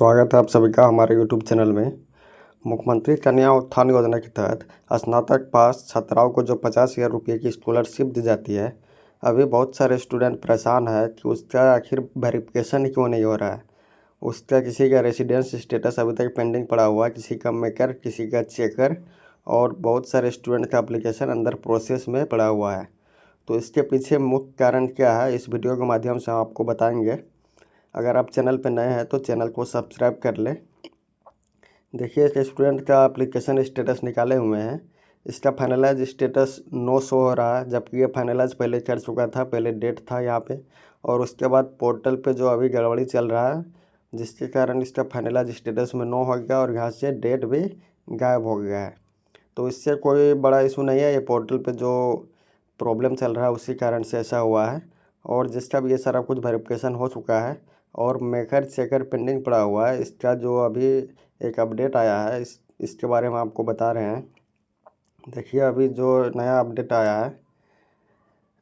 स्वागत है आप सभी का हमारे यूट्यूब चैनल में। मुख्यमंत्री कन्या उत्थान योजना के तहत स्नातक पास छात्राओं को जो 50,000 रुपये की स्कॉलरशिप दी जाती है, अभी बहुत सारे स्टूडेंट परेशान है कि उसका आखिर वेरिफिकेशन क्यों नहीं हो रहा है। उसका किसी का रेसिडेंस स्टेटस अभी तक पेंडिंग पड़ा हुआ है, किसी का मेकर, किसी का चेकर, और बहुत सारे स्टूडेंट का एप्लीकेशन अंदर प्रोसेस में पड़ा हुआ है। तो इसके पीछे मुख्य कारण क्या है, इस वीडियो के माध्यम से हम आपको बताएंगे। अगर आप चैनल पर नए हैं तो चैनल को सब्सक्राइब कर लें। देखिए, इस स्टूडेंट का एप्लीकेशन स्टेटस निकाले हुए हैं। इसका फाइनलाइज स्टेटस नो शो हो रहा है, जबकि ये फाइनलाइज पहले कर चुका था, पहले डेट था यहाँ पे। और उसके बाद पोर्टल पे जो अभी गड़बड़ी चल रहा है, जिसके कारण इसका फाइनलाइज स्टेटस में नो हो गया और यहाँ से डेट भी गायब हो गया है। तो इससे कोई बड़ा इशू नहीं है, ये पोर्टल पे जो प्रॉब्लम चल रहा है उसी कारण से ऐसा हुआ है। और जिसका भी ये सारा कुछ वेरिफिकेशन हो चुका है और मेकर चेकर पेंडिंग पड़ा हुआ है, इसका जो अभी एक अपडेट आया है इसके बारे में आपको बता रहे हैं। देखिए, अभी जो नया अपडेट आया है,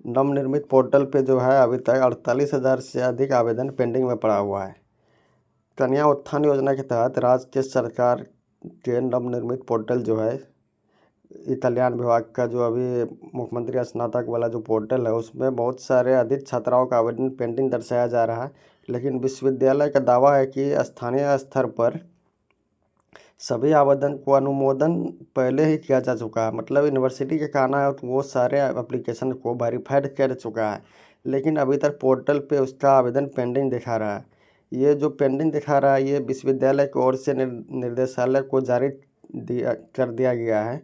नवनिर्मित पोर्टल पे जो है अभी तक 48,000 से अधिक आवेदन पेंडिंग में पड़ा हुआ है। कन्या उत्थान योजना के तहत राज्य सरकार के नवनिर्मित पोर्टल जो है, कल्याण विभाग का जो अभी मुख्यमंत्री स्नातक वाला जो पोर्टल है, उसमें बहुत सारे अधिक छात्राओं का आवेदन पेंडिंग दर्शाया जा रहा है। लेकिन विश्वविद्यालय का दावा है कि स्थानीय स्तर पर सभी आवेदन को अनुमोदन पहले ही किया जा चुका है। मतलब यूनिवर्सिटी का कहना है कि वो सारे एप्लीकेशन को वेरीफाइड कर चुका है, लेकिन अभी तक पोर्टल पे उसका आवेदन पेंडिंग दिखा रहा है। ये जो पेंडिंग दिखा रहा है, ये विश्वविद्यालय की ओर से निर्देशालय को जारी कर दिया गया है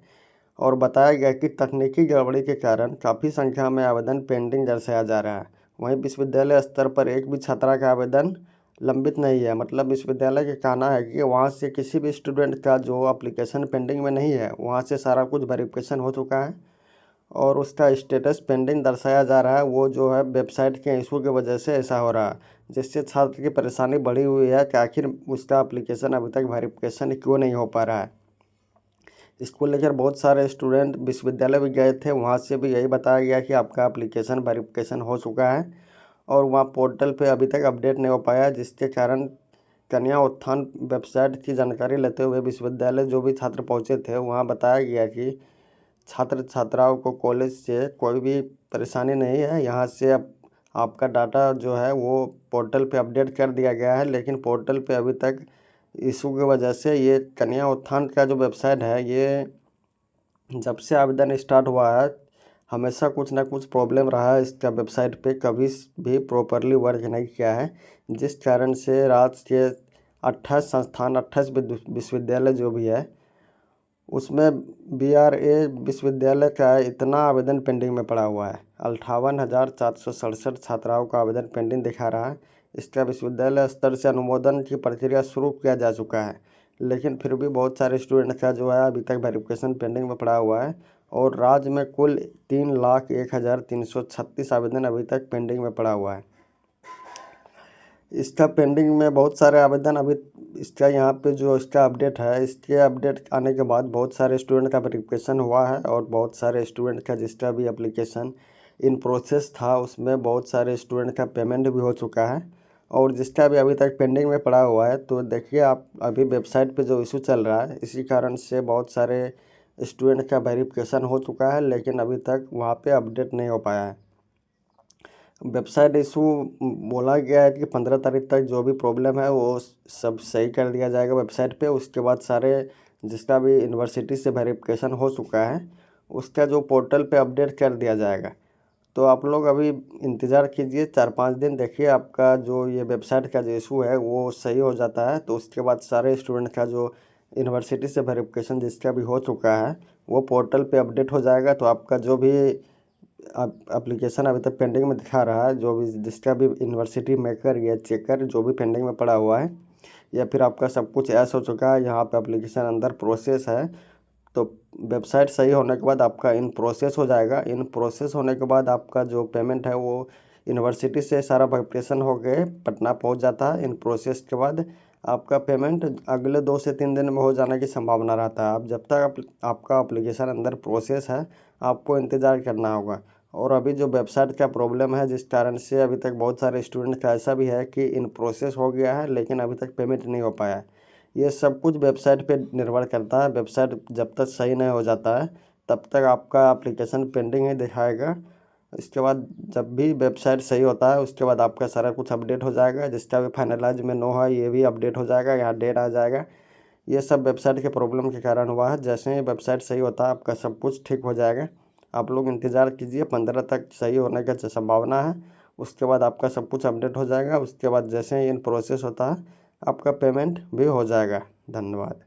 और बताया गया कि तकनीकी गड़बड़ी के कारण काफ़ी संख्या में आवेदन पेंडिंग दर्शाया जा रहा है। वहीं विश्वविद्यालय स्तर पर एक भी छात्रा का आवेदन लंबित नहीं है। मतलब विश्वविद्यालय का कहना है कि वहाँ से किसी भी स्टूडेंट का जो एप्लीकेशन पेंडिंग में नहीं है, वहाँ से सारा कुछ वेरिफिकेशन हो चुका है और उसका स्टेटस पेंडिंग दर्शाया जा रहा है। वो जो है वेबसाइट के इशू की वजह से ऐसा हो रहा है, जिससे छात्र की परेशानी बढ़ी हुई है कि आखिर उसका एप्लीकेशन अभी तक वेरिफिकेशन क्यों नहीं हो पा रहा है। इसको लेकर बहुत सारे स्टूडेंट विश्वविद्यालय भी गए थे, वहाँ से भी यही बताया गया कि आपका एप्लीकेशन वेरिफिकेशन हो चुका है और वहाँ पोर्टल पे अभी तक अपडेट नहीं हो पाया, जिसके कारण कन्या उत्थान वेबसाइट की जानकारी लेते हुए विश्वविद्यालय जो भी छात्र पहुँचे थे, वहाँ बताया गया कि छात्र छात्राओं को कॉलेज से कोई भी परेशानी नहीं है। यहाँ से अब आपका डाटा जो है वो पोर्टल पे अपडेट कर दिया गया है, लेकिन पोर्टल पे अभी तक इशू की वजह से ये कन्या उत्थान का जो वेबसाइट है, ये जब से आवेदन स्टार्ट हुआ है हमेशा कुछ ना कुछ प्रॉब्लम रहा है। इसका वेबसाइट पे कभी भी प्रॉपरली वर्क नहीं किया है, जिस कारण से राज्य के 28 संस्थान, 28 विश्वविद्यालय जो भी है, उसमें BRA विश्वविद्यालय का इतना आवेदन पेंडिंग में पड़ा हुआ है। 58,467 छात्राओं का आवेदन पेंडिंग दिखा रहा है। इसका विश्वविद्यालय स्तर से अनुमोदन की प्रक्रिया शुरू किया जा चुका है, लेकिन फिर भी बहुत सारे स्टूडेंट का जो है अभी तक वेरिफिकेशन पेंडिंग में पड़ा हुआ है। और राज्य में कुल 3,01,336 आवेदन अभी तक पेंडिंग में पड़ा हुआ है। इसका पेंडिंग में बहुत सारे आवेदन अभी, इसका यहाँ पे जो इसका अपडेट है, इसके अपडेट आने के बाद बहुत सारे स्टूडेंट का वेरिफिकेशन हुआ है और बहुत सारे स्टूडेंट का जिसका भी एप्लीकेशन इन प्रोसेस था, उसमें बहुत सारे स्टूडेंट का पेमेंट भी हो चुका है और जिसका भी अभी तक पेंडिंग में पड़ा हुआ है। तो देखिए, आप अभी वेबसाइट पे जो इशू चल रहा है, इसी कारण से बहुत सारे स्टूडेंट का वेरिफिकेशन हो चुका है, लेकिन अभी तक वहाँ पे अपडेट नहीं हो पाया है। वेबसाइट इशू बोला गया है कि 15 तारीख तक जो भी प्रॉब्लम है वो सब सही कर दिया जाएगा वेबसाइट पे। उसके बाद सारे जिसका भी यूनिवर्सिटी से वेरिफिकेशन हो चुका है, उसका जो पोर्टल पे अपडेट कर दिया जाएगा। तो आप लोग अभी इंतज़ार कीजिए 4-5 दिन, देखिए आपका जो ये वेबसाइट का जो इशू है वो सही हो जाता है, तो उसके बाद सारे स्टूडेंट का जो यूनिवर्सिटी से वेरिफिकेशन जिसका भी हो चुका है वो पोर्टल पे अपडेट हो जाएगा। तो आपका जो भी एप्लीकेशन अभी तक पेंडिंग में दिखा रहा है, जो भी जिसका भी यूनिवर्सिटी मेकर या चेकर जो भी पेंडिंग में पड़ा हुआ है, या फिर आपका सब कुछ ऐसा हो चुका है, यहाँ पे एप्लीकेशन अंदर प्रोसेस है, तो वेबसाइट सही होने के बाद आपका इन प्रोसेस हो जाएगा। इन प्रोसेस होने के बाद आपका जो पेमेंट है वो यूनिवर्सिटी से सारा वेरिफिकेशन हो गए पटना पहुंच जाता है। इन प्रोसेस के बाद आपका पेमेंट अगले 2 से 3 दिन में हो जाने की संभावना रहता है। अब जब तक आपका एप्लीकेशन अंदर प्रोसेस है, आपको इंतज़ार करना होगा। और अभी जो वेबसाइट का प्रॉब्लम है जिस कारण से अभी तक बहुत सारे स्टूडेंट का ऐसा भी है कि इन प्रोसेस हो गया है लेकिन अभी तक पेमेंट नहीं हो पाया है। ये सब कुछ वेबसाइट पे निर्भर करता है। वेबसाइट जब तक सही नहीं हो जाता है तब तक आपका एप्लीकेशन पेंडिंग ही दिखाएगा। इसके बाद जब भी वेबसाइट सही होता है उसके बाद आपका सारा कुछ अपडेट हो जाएगा। जिसका भी फाइनलाइज में नो है ये भी अपडेट हो जाएगा, यहाँ डेट आ जाएगा। ये सब वेबसाइट के प्रॉब्लम के कारण हुआ है। जैसे ही वेबसाइट सही होता है आपका सब कुछ ठीक हो जाएगा। आप लोग इंतज़ार कीजिए, 15 तक सही होने का संभावना है। उसके बाद आपका सब कुछ अपडेट हो जाएगा। उसके बाद जैसे ही इन प्रोसेस होता है आपका पेमेंट भी हो जाएगा। धन्यवाद।